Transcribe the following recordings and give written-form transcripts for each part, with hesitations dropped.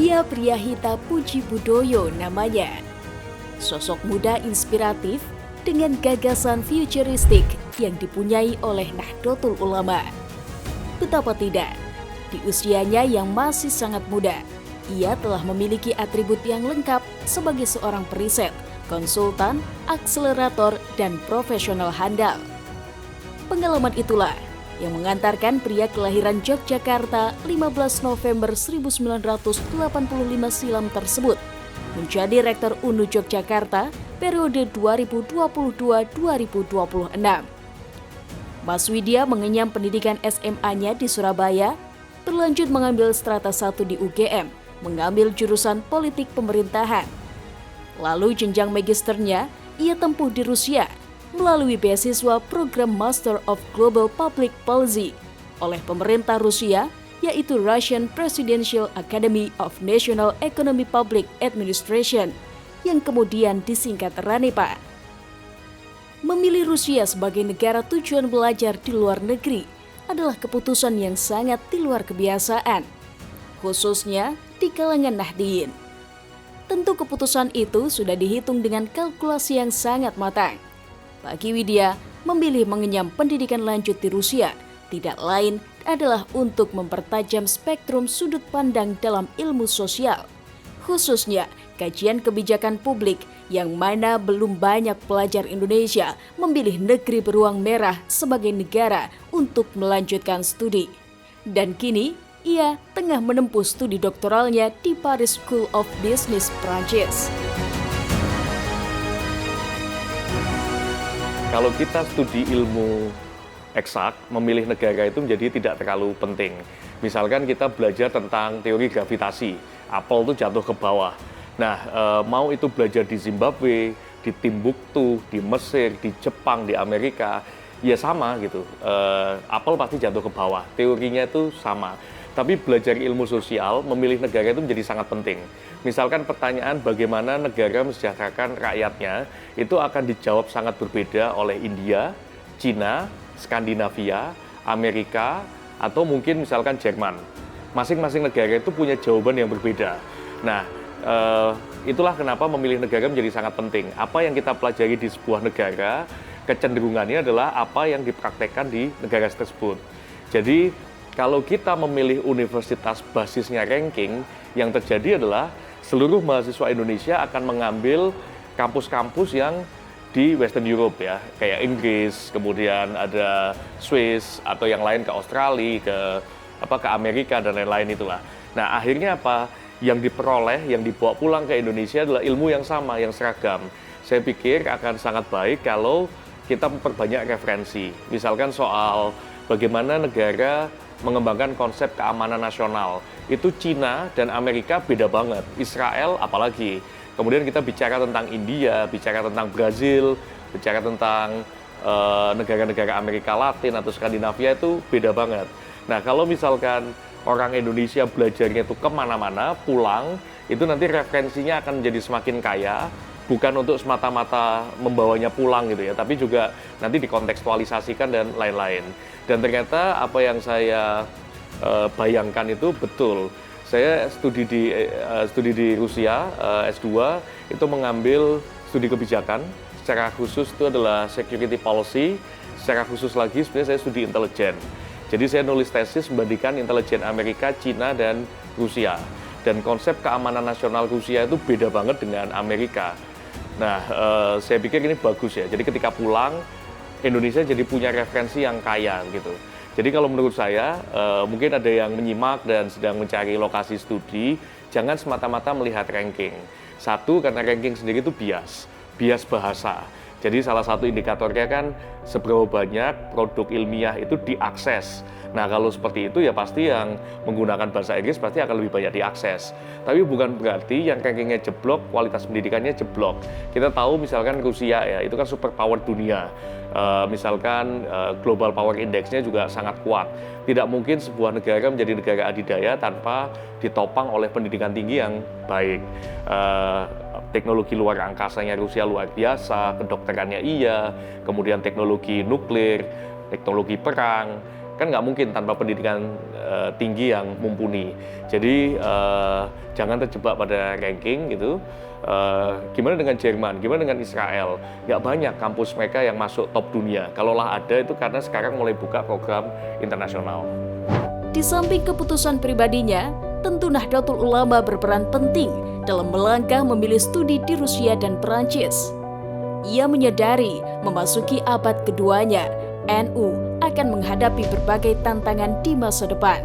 Dia Priyahita Pujibudoyo namanya. Sosok muda inspiratif dengan gagasan futuristik yang dipunyai oleh Nahdlatul Ulama. Betapa tidak, di usianya yang masih sangat muda, ia telah memiliki atribut yang lengkap sebagai seorang periset, konsultan, akselerator, dan profesional handal. Pengalaman itulah yang mengantarkan pria kelahiran Yogyakarta 15 November 1985 silam tersebut menjadi Rektor UNU Yogyakarta periode 2022-2026. Mas Widya mengenyam pendidikan SMA-nya di Surabaya, berlanjut mengambil strata 1 di UGM, mengambil jurusan politik pemerintahan. Lalu jenjang magisternya ia tempuh di Rusia melalui beasiswa program Master of Global Public Policy oleh pemerintah Rusia, yaitu Russian Presidential Academy of National Economy Public Administration, yang kemudian disingkat RANEPA. Memilih Rusia sebagai negara tujuan belajar di luar negeri adalah keputusan yang sangat di luar kebiasaan, khususnya di kalangan Nahdliyin. Tentu keputusan itu sudah dihitung dengan kalkulasi yang sangat matang. Bagi Widya, memilih mengenyam pendidikan lanjut di Rusia tidak lain adalah untuk mempertajam spektrum sudut pandang dalam ilmu sosial, khususnya kajian kebijakan publik yang mana belum banyak pelajar Indonesia memilih negeri beruang merah sebagai negara untuk melanjutkan studi. Dan kini, ia tengah menempuh studi doktoralnya di Paris School of Business, Prancis. Kalau kita studi ilmu eksak, memilih negara itu menjadi tidak terlalu penting. Misalkan kita belajar tentang teori gravitasi, apel itu jatuh ke bawah. Nah, mau itu belajar di Zimbabwe, di Timbuktu, di Mesir, di Jepang, di Amerika, ya sama gitu. Apel pasti jatuh ke bawah, teorinya itu sama. Tapi belajar ilmu sosial, memilih negara itu menjadi sangat penting. Misalkan pertanyaan bagaimana negara mesejahterakan rakyatnya, itu akan dijawab sangat berbeda oleh India, Cina, Skandinavia, Amerika, atau mungkin misalkan Jerman. Masing-masing negara itu punya jawaban yang berbeda. Nah, itulah kenapa memilih negara menjadi sangat penting. Apa yang kita pelajari di sebuah negara, kecenderungannya adalah apa yang dipraktekkan di negara tersebut. Jadi, kalau kita memilih universitas basisnya ranking, yang terjadi adalah seluruh mahasiswa Indonesia akan mengambil kampus-kampus yang di Western Europe ya, kayak Inggris, kemudian ada Swiss atau yang lain ke Australia, ke Amerika dan lain-lain itulah. Nah, akhirnya apa? Yang diperoleh, yang dibawa pulang ke Indonesia adalah ilmu yang sama, yang seragam. Saya pikir akan sangat baik kalau kita memperbanyak referensi. Misalkan soal bagaimana negara mengembangkan konsep keamanan nasional. Itu Cina dan Amerika beda banget, Israel apalagi. Kemudian kita bicara tentang India, bicara tentang Brazil, bicara tentang negara-negara Amerika Latin atau Skandinavia itu beda banget. Nah, kalau misalkan orang Indonesia belajarnya itu kemana-mana, pulang, itu nanti referensinya akan menjadi semakin kaya, bukan untuk semata-mata membawanya pulang gitu ya, tapi juga nanti dikontekstualisasikan dan lain-lain. Dan ternyata apa yang saya bayangkan itu betul. Saya studi di Rusia, S2, itu mengambil studi kebijakan, secara khusus itu adalah security policy, secara khusus lagi sebenarnya saya studi intelijen. Jadi saya nulis tesis membandingkan intelijen Amerika, Cina, dan Rusia. Dan konsep keamanan nasional Rusia itu beda banget dengan Amerika. Nah, saya pikir ini bagus ya. Jadi ketika pulang, Indonesia jadi punya referensi yang kaya gitu. Jadi kalau menurut saya, mungkin ada yang menyimak dan sedang mencari lokasi studi, jangan semata-mata melihat ranking. Satu, karena ranking sendiri itu bias bahasa. Jadi salah satu indikatornya kan seberapa banyak produk ilmiah itu diakses. Nah, kalau seperti itu ya pasti yang menggunakan bahasa Inggris pasti akan lebih banyak diakses. Tapi bukan berarti yang rankingnya jeblok, kualitas pendidikannya jeblok. Kita tahu misalkan Rusia ya, itu kan superpower dunia. Misalkan Global Power Index-nya juga sangat kuat. Tidak mungkin sebuah negara menjadi negara adidaya tanpa ditopang oleh pendidikan tinggi yang baik. Teknologi luar angkasanya Rusia luar biasa, kedokterannya iya, kemudian teknologi nuklir, teknologi perang, kan nggak mungkin tanpa pendidikan tinggi yang mumpuni. Jadi jangan terjebak pada ranking gitu. Gimana dengan Jerman, gimana dengan Israel? Nggak banyak kampus mereka yang masuk top dunia. Kalaulah ada itu karena sekarang mulai buka program internasional. Di samping keputusan pribadinya, tentu Nahdlatul Ulama berperan penting dalam melangkah memilih studi di Rusia dan Perancis. Ia menyadari memasuki abad keduanya, NU akan menghadapi berbagai tantangan di masa depan.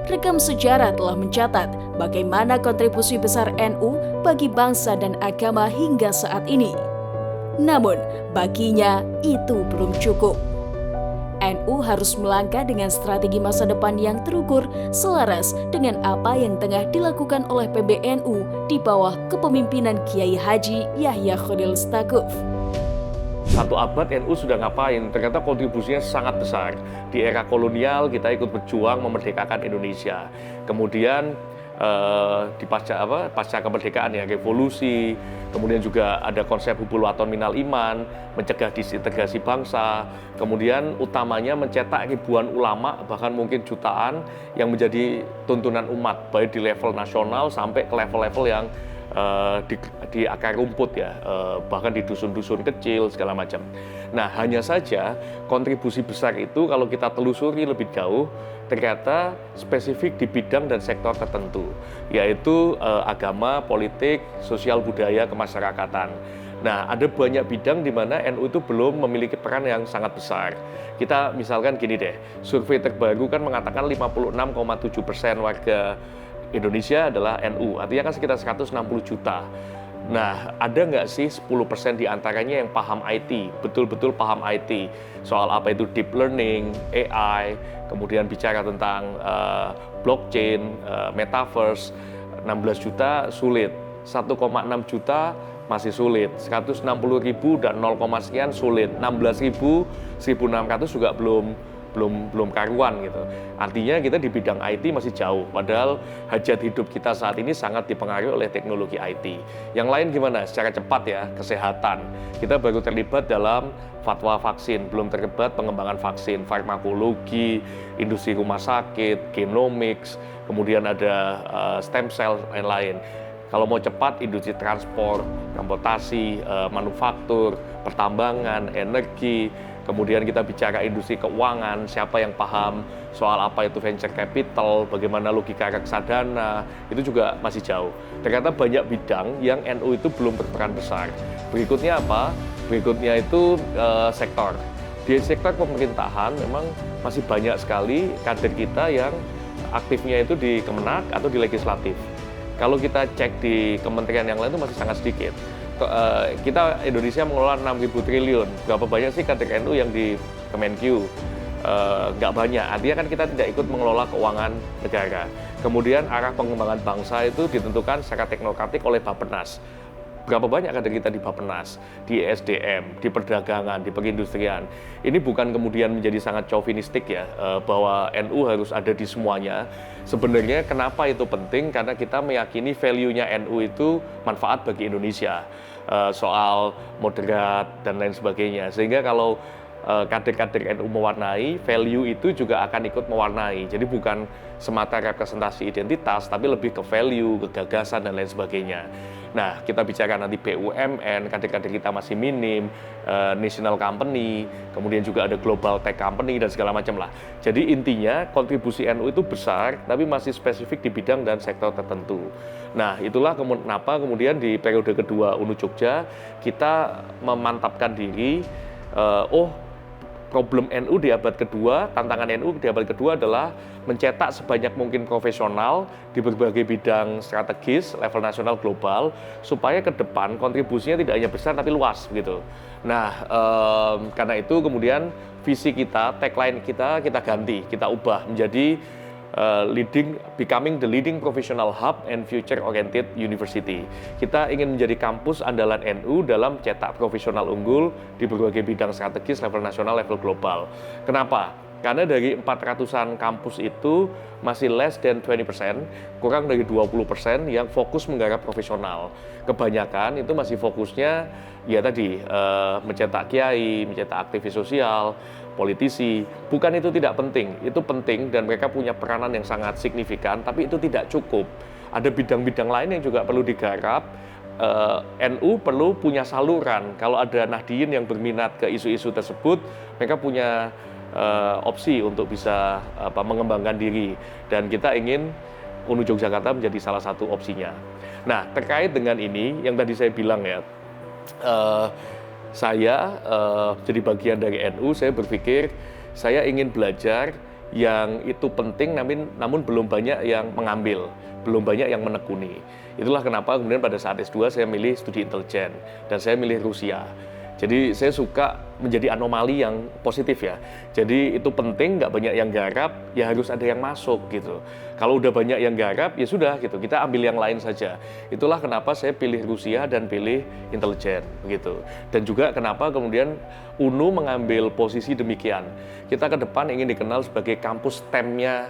Rekam sejarah telah mencatat bagaimana kontribusi besar NU bagi bangsa dan agama hingga saat ini. Namun, baginya itu belum cukup. NU harus melangkah dengan strategi masa depan yang terukur selaras dengan apa yang tengah dilakukan oleh PBNU di bawah kepemimpinan Kiai Haji Yahya Khalil Stakuf. Satu abad NU sudah ngapain? Ternyata kontribusinya sangat besar. Di era kolonial kita ikut berjuang memerdekakan Indonesia. Kemudian di pasca kemerdekaan ya, revolusi. Kemudian juga ada konsep hubul waton minal iman, mencegah disintegrasi bangsa. Kemudian utamanya mencetak ribuan ulama, bahkan mungkin jutaan yang menjadi tuntunan umat, baik di level nasional sampai ke level-level yang di akar rumput ya, bahkan di dusun-dusun kecil segala macam. Nah, hanya saja kontribusi besar itu kalau kita telusuri lebih jauh ternyata spesifik di bidang dan sektor tertentu, yaitu agama, politik, sosial budaya, kemasyarakatan. Nah, ada banyak bidang di mana NU itu belum memiliki peran yang sangat besar. Kita misalkan gini deh, survei terbaru kan mengatakan 56,7% warga Indonesia adalah NU, artinya kan sekitar 160 juta. Nah, ada nggak sih 10% di antaranya yang paham IT, betul-betul paham IT, soal apa itu deep learning, AI, kemudian bicara tentang blockchain, metaverse. 16 juta sulit, 1,6 juta masih sulit, 160 ribu dan 0, sekian sulit, 16 ribu, 1.600 juga belum karuan gitu. Artinya kita di bidang IT masih jauh, padahal hajat hidup kita saat ini sangat dipengaruhi oleh teknologi IT. Yang lain gimana? Secara cepat ya, kesehatan. Kita baru terlibat dalam fatwa vaksin, belum terlibat pengembangan vaksin, farmakologi, industri rumah sakit, genomics, kemudian ada stem cell lain-lain. Kalau mau cepat, industri transportasi, manufaktur, pertambangan, energi. Kemudian kita bicara industri keuangan, siapa yang paham soal apa itu venture capital, bagaimana logika reksadana, itu juga masih jauh. Ternyata banyak bidang yang NU itu belum berperan besar. Berikutnya apa? Berikutnya itu sektor. Di sektor pemerintahan memang masih banyak sekali kader kita yang aktifnya itu di Kemenak atau di legislatif. Kalau kita cek di kementerian yang lain itu masih sangat sedikit. Kita Indonesia mengelola 6.000 triliun. Berapa banyak sih kader NU yang di Kemenkyu? Nggak banyak. Artinya kan kita tidak ikut mengelola keuangan negara. Kemudian arah pengembangan bangsa itu ditentukan secara teknokratik oleh Bappenas. Berapa banyak kader kita di Bappenas, di SDM, di perdagangan, di perindustrian. Ini bukan kemudian menjadi sangat chauvinistik ya, bahwa NU harus ada di semuanya. Sebenarnya kenapa itu penting? Karena kita meyakini value-nya NU itu manfaat bagi Indonesia. Soal moderat dan lain sebagainya. Sehingga kalau kader-kader NU mewarnai, value itu juga akan ikut mewarnai. Jadi bukan semata representasi identitas, tapi lebih ke value, ke gagasan, dan lain sebagainya. Nah, kita bicara nanti BUMN, kader-kader kita masih minim, national company, kemudian juga ada global tech company, dan segala macam lah. Jadi intinya kontribusi NU itu besar, tapi masih spesifik di bidang dan sektor tertentu. Nah, itulah kenapa kemudian di periode kedua UNU Jogja, kita memantapkan diri, problem NU di abad kedua, tantangan NU di abad kedua adalah mencetak sebanyak mungkin profesional di berbagai bidang strategis, level nasional global, supaya ke depan kontribusinya tidak hanya besar tapi luas gitu. Nah, karena itu kemudian visi kita, tagline kita ganti, kita ubah menjadi becoming the leading professional hub and future-oriented university. Kita ingin menjadi kampus andalan NU dalam cetak profesional unggul di berbagai bidang strategis level nasional, level global. Kenapa? Karena dari 400-an kampus itu masih less than 20%, kurang dari 20% yang fokus menggarap profesional. Kebanyakan itu masih fokusnya ya tadi mencetak kiai, mencetak aktivis sosial, politisi. Bukan itu tidak penting, itu penting dan mereka punya peranan yang sangat signifikan, tapi itu tidak cukup. Ada bidang-bidang lain yang juga perlu digarap. NU perlu punya saluran. Kalau ada Nahdien yang berminat ke isu-isu tersebut, mereka punya opsi untuk bisa mengembangkan diri. Dan kita ingin UNU Yogyakarta menjadi salah satu opsinya. Nah, terkait dengan ini, yang tadi saya bilang ya, saya jadi bagian dari NU, saya berpikir saya ingin belajar yang itu penting, namun belum banyak yang mengambil, belum banyak yang menekuni. Itulah kenapa kemudian pada saat S2 saya milih studi intelijen, dan saya milih Rusia. Jadi saya suka menjadi anomali yang positif ya. Jadi itu penting, nggak banyak yang garap, ya harus ada yang masuk gitu. Kalau udah banyak yang garap, ya sudah gitu, kita ambil yang lain saja. Itulah kenapa saya pilih Rusia dan pilih intelijen gitu. Dan juga kenapa kemudian UNU mengambil posisi demikian. Kita ke depan ingin dikenal sebagai kampus STEM-nya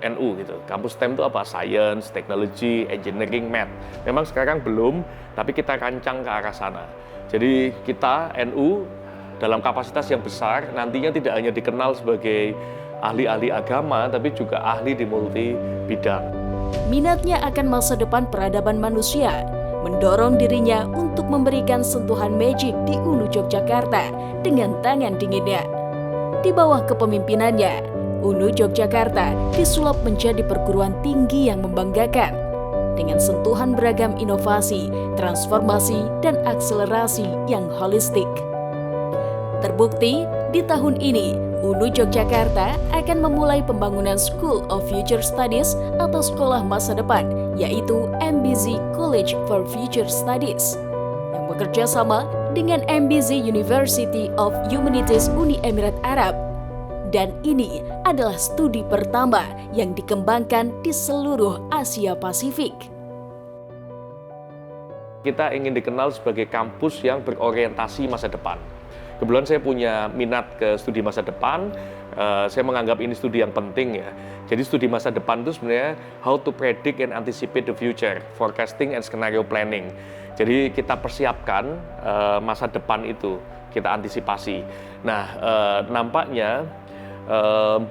NU gitu. Kampus STEM itu apa? Science, Technology, Engineering, Math. Memang sekarang belum, tapi kita rancang ke arah sana. Jadi kita NU dalam kapasitas yang besar nantinya tidak hanya dikenal sebagai ahli-ahli agama, tapi juga ahli di multi bidang. Minatnya akan masa depan peradaban manusia mendorong dirinya untuk memberikan sentuhan magic di UNU Yogyakarta dengan tangan dinginnya. Di bawah kepemimpinannya, UNU Yogyakarta disulap menjadi perguruan tinggi yang membanggakan dengan sentuhan beragam inovasi, transformasi, dan akselerasi yang holistik. Terbukti, di tahun ini, UNU Yogyakarta akan memulai pembangunan School of Future Studies atau Sekolah Masa Depan, yaitu MBZ College for Future Studies, yang bekerja sama dengan MBZ University of Humanities Uni Emirat Arab. Dan ini adalah studi pertama yang dikembangkan di seluruh Asia Pasifik. Kita ingin dikenal sebagai kampus yang berorientasi masa depan. Kebetulan saya punya minat ke studi masa depan, saya menganggap ini studi yang penting ya. Jadi studi masa depan itu sebenarnya how to predict and anticipate the future, forecasting and scenario planning. Jadi kita persiapkan masa depan itu, kita antisipasi. Nah, nampaknya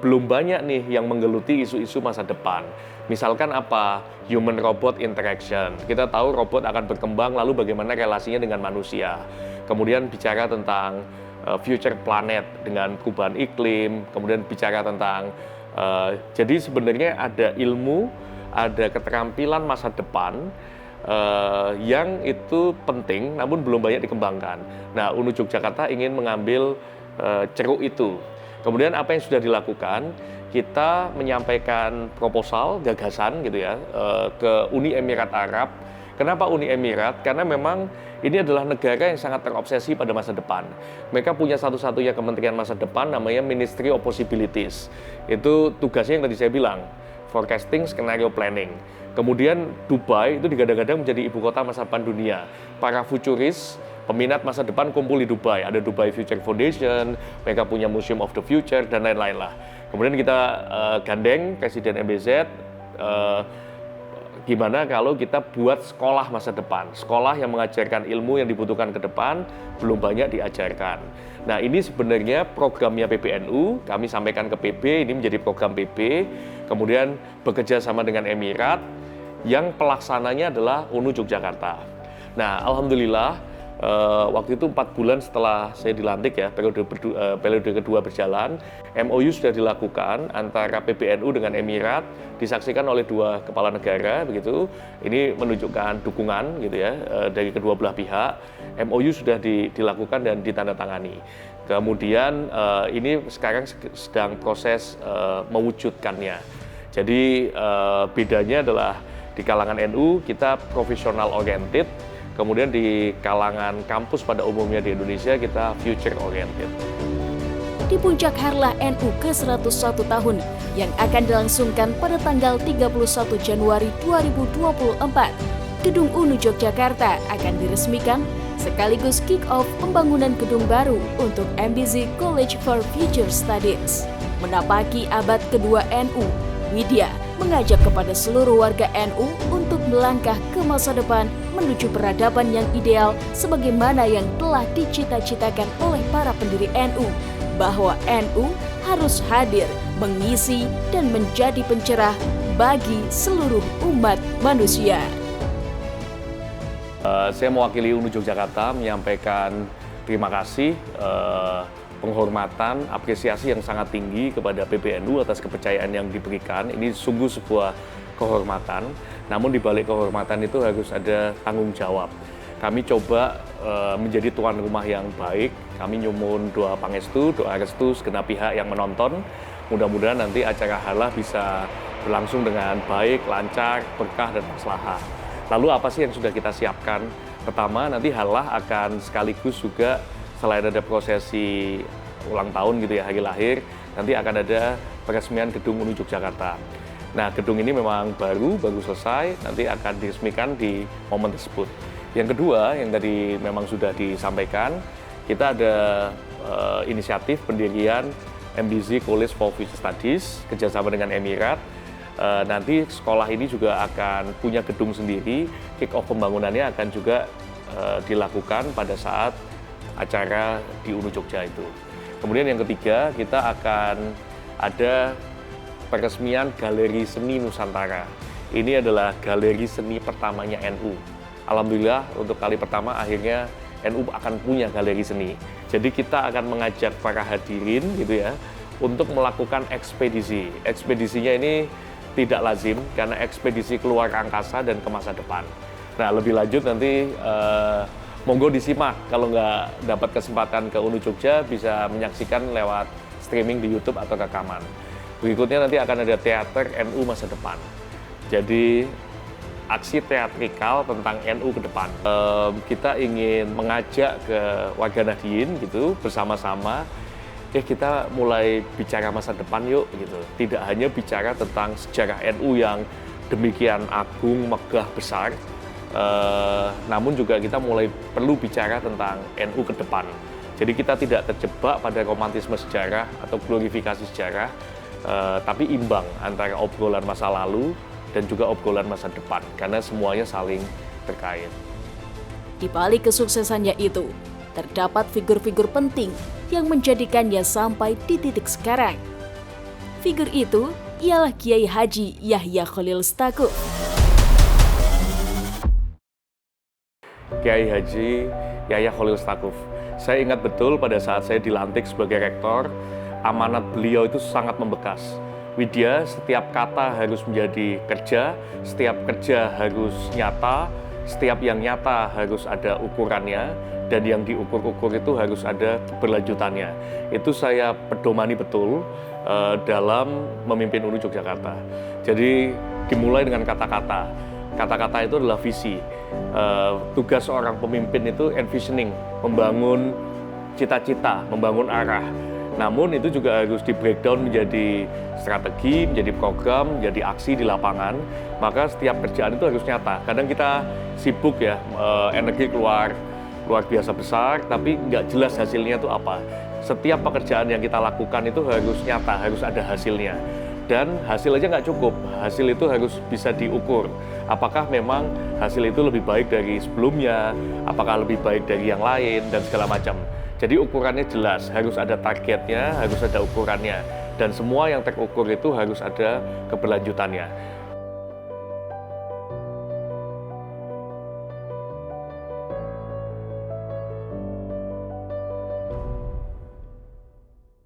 belum banyak nih yang menggeluti isu-isu masa depan. Misalkan apa? Human robot interaction. Kita tahu robot akan berkembang, lalu bagaimana relasinya dengan manusia. Kemudian bicara tentang future planet dengan perubahan iklim, kemudian bicara tentang jadi sebenarnya ada ilmu, ada keterampilan masa depan yang itu penting namun belum banyak dikembangkan. Nah, UNU Yogyakarta ingin mengambil ceruk itu. Kemudian apa yang sudah dilakukan, kita menyampaikan proposal, gagasan gitu ya, ke Uni Emirat Arab. Kenapa Uni Emirat? Karena memang ini adalah negara yang sangat terobsesi pada masa depan. Mereka punya satu-satunya kementerian masa depan namanya Ministry of Possibilities. Itu tugasnya yang tadi saya bilang, forecasting, scenario planning. Kemudian Dubai itu digadang-gadang menjadi ibu kota masa depan dunia. Para futuris, peminat masa depan kumpul di Dubai. Ada Dubai Future Foundation, mereka punya Museum of the Future, dan lain-lain lah. Kemudian kita gandeng Presiden MBZ, gimana kalau kita buat sekolah masa depan. Sekolah yang mengajarkan ilmu yang dibutuhkan ke depan, belum banyak diajarkan. Nah, ini sebenarnya programnya PBNU, kami sampaikan ke PB, ini menjadi program PB, kemudian bekerja sama dengan Emirat, yang pelaksananya adalah UNU Yogyakarta. Nah, alhamdulillah, waktu itu 4 bulan setelah saya dilantik ya, periode kedua berjalan, MOU sudah dilakukan antara PBNU dengan Emirat, disaksikan oleh 2 kepala negara begitu. Ini menunjukkan dukungan gitu ya dari kedua belah pihak. MOU sudah dilakukan dan ditandatangani. Kemudian ini sekarang sedang proses mewujudkannya. Jadi bedanya adalah di kalangan NU kita profesional oriented. Kemudian di kalangan kampus pada umumnya di Indonesia kita future oriented. Di puncak Harlah NU ke-101 tahun yang akan dilangsungkan pada tanggal 31 Januari 2024, Gedung UNU Yogyakarta akan diresmikan sekaligus kick-off pembangunan gedung baru untuk MBZ College for Future Studies. Menapaki abad kedua NU, Widya mengajak kepada seluruh warga NU untuk melangkah ke masa depan menuju peradaban yang ideal sebagaimana yang telah dicita-citakan oleh para pendiri NU, bahwa NU harus hadir, mengisi, dan menjadi pencerah bagi seluruh umat manusia. Saya mewakili UNU Yogyakarta menyampaikan terima kasih, penghormatan, apresiasi yang sangat tinggi kepada PBNU atas kepercayaan yang diberikan. Ini sungguh sebuah kehormatan, namun di balik kehormatan itu harus ada tanggung jawab. Kami coba menjadi tuan rumah yang baik. Kami nyumun doa pangestu, doa restu segenap pihak yang menonton. Mudah-mudahan nanti acara halal bisa berlangsung dengan baik, lancar, berkah, dan maslahah. Lalu apa sih yang sudah kita siapkan? Pertama, nanti halah akan sekaligus juga selain ada prosesi ulang tahun gitu ya, hari lahir, nanti akan ada peresmian gedung UNU Yogyakarta. Nah, gedung ini memang baru selesai, nanti akan diresmikan di momen tersebut. Yang kedua, yang tadi memang sudah disampaikan, kita ada inisiatif pendirian MBZ College for Future Studies kerjasama dengan Emirat. Nanti sekolah ini juga akan punya gedung sendiri, kick-off pembangunannya akan juga dilakukan pada saat acara di UNU Jogja itu. Kemudian yang ketiga, kita akan ada peresmian Galeri Seni Nusantara. Ini adalah galeri seni pertamanya NU. Alhamdulillah untuk kali pertama akhirnya NU akan punya galeri seni. Jadi kita akan mengajak para hadirin gitu ya untuk melakukan ekspedisi. Ekspedisinya ini tidak lazim karena ekspedisi keluar angkasa dan ke masa depan. Nah, lebih lanjut nanti monggo disimak, kalau nggak dapat kesempatan ke UNU Jogja bisa menyaksikan lewat streaming di YouTube atau rekaman. Berikutnya nanti akan ada teater NU masa depan. Jadi aksi teatrikal tentang NU ke depan. Kita ingin mengajak ke warga Nahdien gitu bersama-sama. Kita mulai bicara masa depan yuk gitu. Tidak hanya bicara tentang sejarah NU yang demikian agung, megah, besar. Namun juga kita mulai perlu bicara tentang NU ke depan. Jadi kita tidak terjebak pada romantisme sejarah atau glorifikasi sejarah, tapi imbang antara obrolan masa lalu dan juga obrolan masa depan, karena semuanya saling terkait. Di balik kesuksesannya itu, terdapat figur-figur penting yang menjadikannya sampai di titik sekarang. Figur itu ialah Kiai Haji Yahya Khalil Stakuf. Kiai Haji Yahya Khalil Stakuf. Saya ingat betul pada saat saya dilantik sebagai rektor, amanat beliau itu sangat membekas. Widya, setiap kata harus menjadi kerja, setiap kerja harus nyata, setiap yang nyata harus ada ukurannya, dan yang diukur-ukur itu harus ada keberlanjutannya. Itu saya pedomani betul dalam memimpin UNU Yogyakarta. Jadi dimulai dengan kata-kata. Kata-kata itu adalah visi. Tugas seorang pemimpin itu envisioning, membangun cita-cita, membangun arah. Namun itu juga harus di-breakdown menjadi strategi, menjadi program, menjadi aksi di lapangan. Maka setiap kerjaan itu harus nyata. Kadang kita sibuk ya, energi keluar luar biasa besar, tapi nggak jelas hasilnya itu apa. Setiap pekerjaan yang kita lakukan itu harus nyata, harus ada hasilnya. Dan hasil aja nggak cukup, hasil itu harus bisa diukur. Apakah memang hasil itu lebih baik dari sebelumnya, apakah lebih baik dari yang lain, dan segala macam. Jadi ukurannya jelas, harus ada targetnya, harus ada ukurannya. Dan semua yang terukur itu harus ada keberlanjutannya.